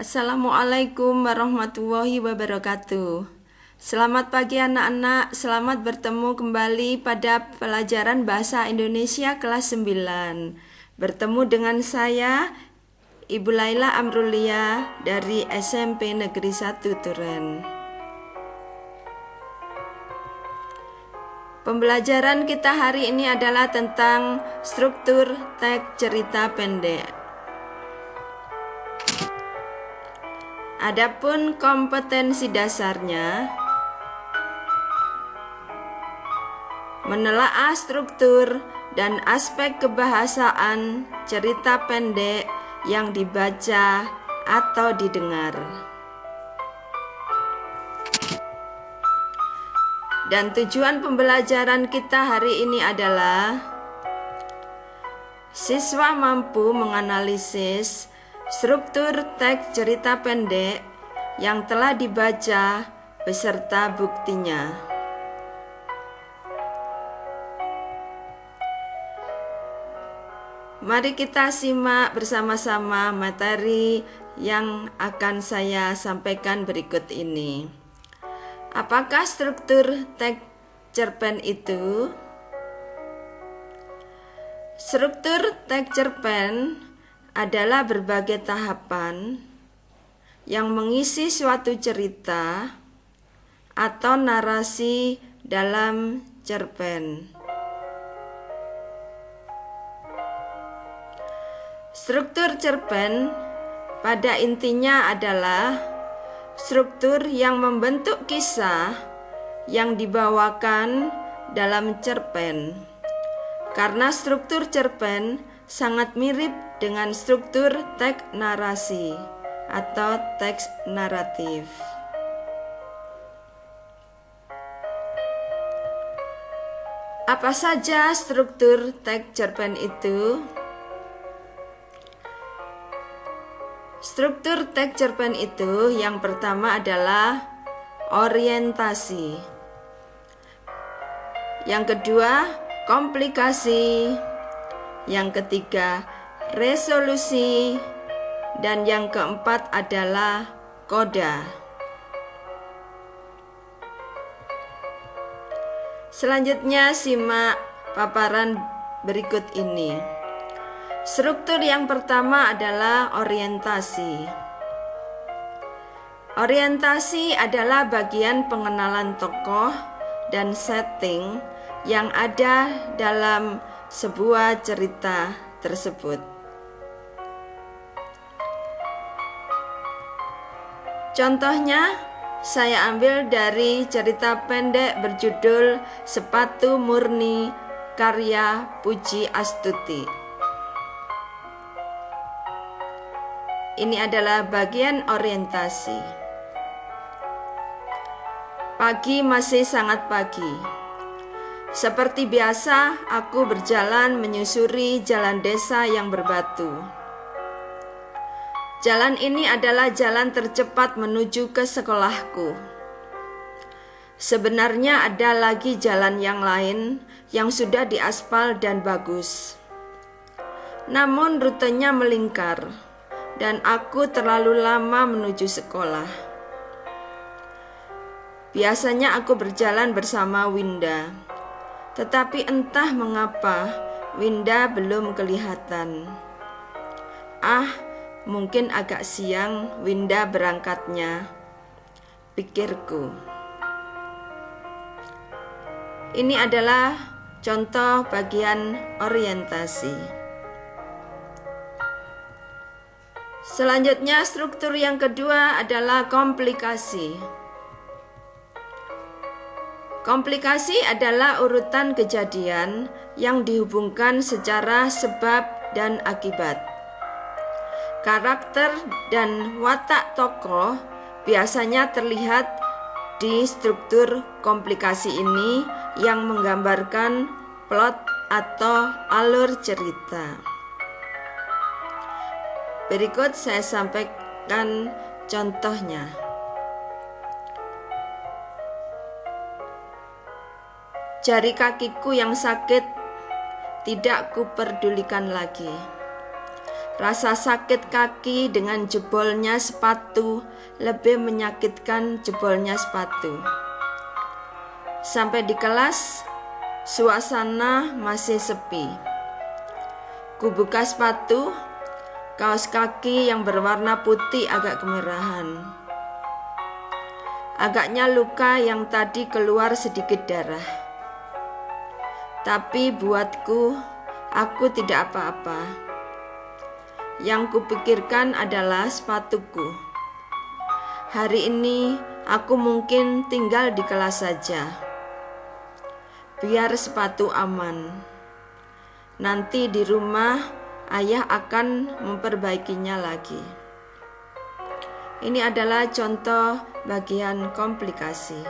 Assalamualaikum warahmatullahi wabarakatuh. Selamat pagi anak-anak, selamat bertemu kembali pada pelajaran Bahasa Indonesia kelas 9. Bertemu dengan saya, Ibu Laila Amrulia dari SMP Negeri 1 Turen. Pembelajaran kita hari ini adalah tentang struktur teks cerita pendek. Adapun kompetensi dasarnya menelaah struktur dan aspek kebahasaan cerita pendek yang dibaca atau didengar. Dan tujuan pembelajaran kita hari ini adalah siswa mampu menganalisis struktur teks cerita pendek yang telah dibaca beserta buktinya. Mari kita simak bersama-sama materi yang akan saya sampaikan berikut ini. Apakah struktur teks cerpen itu? Struktur teks cerpen adalah berbagai tahapan yang mengisi suatu cerita atau narasi dalam cerpen. Struktur cerpen pada intinya adalah struktur yang membentuk kisah yang dibawakan dalam cerpen. Karena struktur cerpen sangat mirip dengan struktur teks narasi atau teks naratif. Apa saja struktur teks cerpen itu? Struktur teks cerpen itu yang pertama adalah orientasi. Yang kedua, komplikasi. Yang ketiga, resolusi. Dan yang keempat adalah koda. Selanjutnya simak paparan berikut ini. Struktur yang pertama adalah orientasi. Orientasi adalah bagian pengenalan tokoh dan setting yang ada dalam sebuah cerita tersebut. Contohnya, saya ambil dari cerita pendek berjudul Sepatu Murni karya Puji Astuti. Ini adalah bagian orientasi. Pagi masih sangat pagi. Seperti biasa, aku berjalan menyusuri jalan desa yang berbatu. Jalan ini adalah jalan tercepat menuju ke sekolahku. Sebenarnya ada lagi jalan yang lain yang sudah diaspal dan bagus. Namun rutenya melingkar, dan aku terlalu lama menuju sekolah. Biasanya aku berjalan bersama Winda. Tetapi entah mengapa Winda belum kelihatan. Mungkin agak siang Winda berangkatnya, pikirku. Ini adalah contoh bagian orientasi. Selanjutnya, struktur yang kedua adalah komplikasi. Komplikasi adalah urutan kejadian yang dihubungkan secara sebab dan akibat. Karakter dan watak tokoh biasanya terlihat di struktur komplikasi ini yang menggambarkan plot atau alur cerita. Berikut saya sampaikan contohnya. Jari kakiku yang sakit tidak kuperdulikan lagi. Rasa sakit kaki dengan jebolnya sepatu lebih menyakitkan jebolnya sepatu. Sampai di kelas, suasana masih sepi. Kubuka sepatu, kaos kaki yang berwarna putih agak kemerahan. Agaknya luka yang tadi keluar sedikit darah. Tapi buatku, aku tidak apa-apa. Yang kupikirkan adalah sepatuku. Hari ini aku mungkin tinggal di kelas saja. Biar sepatu aman. Nanti di rumah ayah akan memperbaikinya lagi. Ini adalah contoh bagian komplikasi.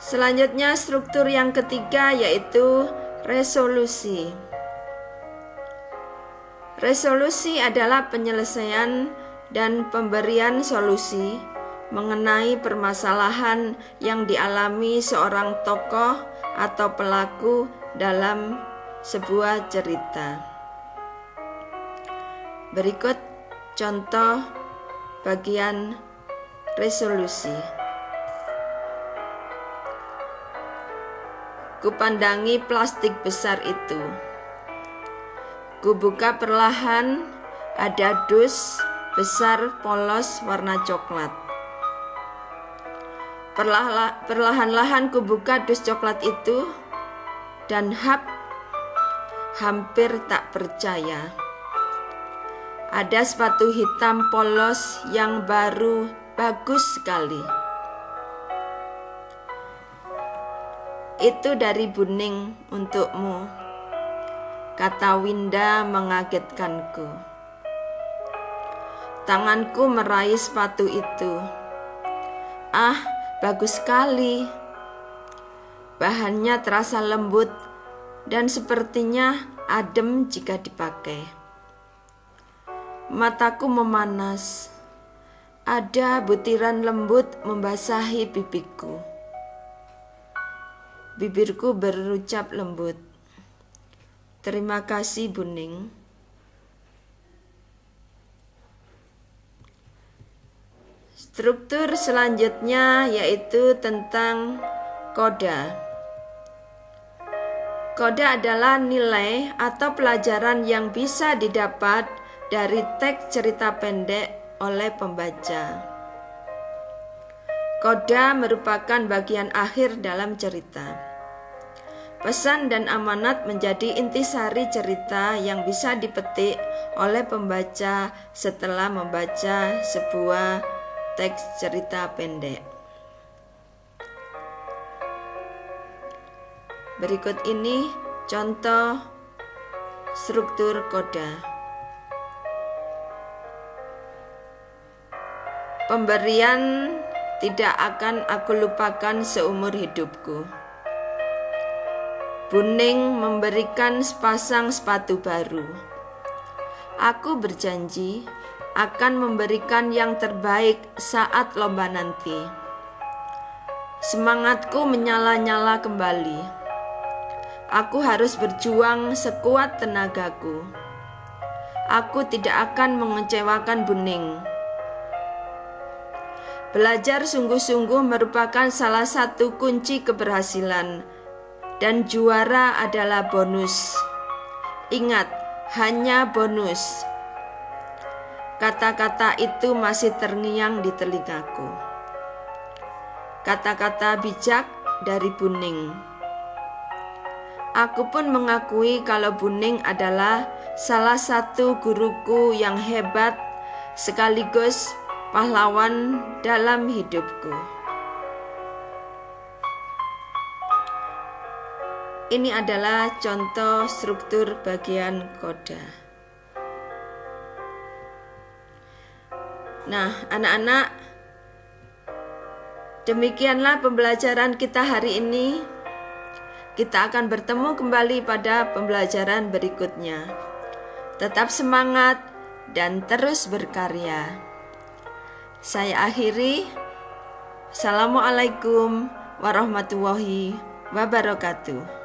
Selanjutnya struktur yang ketiga yaitu resolusi. Resolusi adalah penyelesaian dan pemberian solusi mengenai permasalahan yang dialami seorang tokoh atau pelaku dalam sebuah cerita. Berikut contoh bagian resolusi. Kupandangi plastik besar itu. Kubuka perlahan, ada dus besar polos warna coklat. Perlahan-lahan kubuka dus coklat itu dan hampir tak percaya. Ada sepatu hitam polos yang baru, bagus sekali. Itu dari Buning untukmu, kata Winda mengagetkanku. Tanganku meraih sepatu itu. Ah, bagus sekali. Bahannya terasa lembut dan sepertinya adem jika dipakai. Mataku memanas. Ada butiran lembut membasahi pipiku. Bibirku berucap lembut. Terima kasih, Buning. Struktur selanjutnya yaitu tentang koda. Koda adalah nilai atau pelajaran yang bisa didapat dari teks cerita pendek oleh pembaca. Koda merupakan bagian akhir dalam cerita. Pesan dan amanat menjadi intisari cerita yang bisa dipetik oleh pembaca setelah membaca sebuah teks cerita pendek. Berikut ini contoh struktur koda. Pemberian tidak akan aku lupakan seumur hidupku. Buning memberikan sepasang sepatu baru. Aku berjanji akan memberikan yang terbaik saat lomba nanti. Semangatku menyala-nyala kembali. Aku harus berjuang sekuat tenagaku. Aku tidak akan mengecewakan Buning. Belajar sungguh-sungguh merupakan salah satu kunci keberhasilan, dan juara adalah bonus. Ingat, hanya bonus. Kata-kata itu masih terngiang di telingaku. Kata-kata bijak dari Buning. Aku pun mengakui kalau Buning adalah salah satu guruku yang hebat sekaligus pahlawan dalam hidupku. Ini adalah contoh struktur bagian koda. Nah, anak-anak, demikianlah pembelajaran kita hari ini. Kita akan bertemu kembali pada pembelajaran berikutnya. Tetap semangat dan terus berkarya. Saya akhiri. Assalamualaikum warahmatullahi wabarakatuh.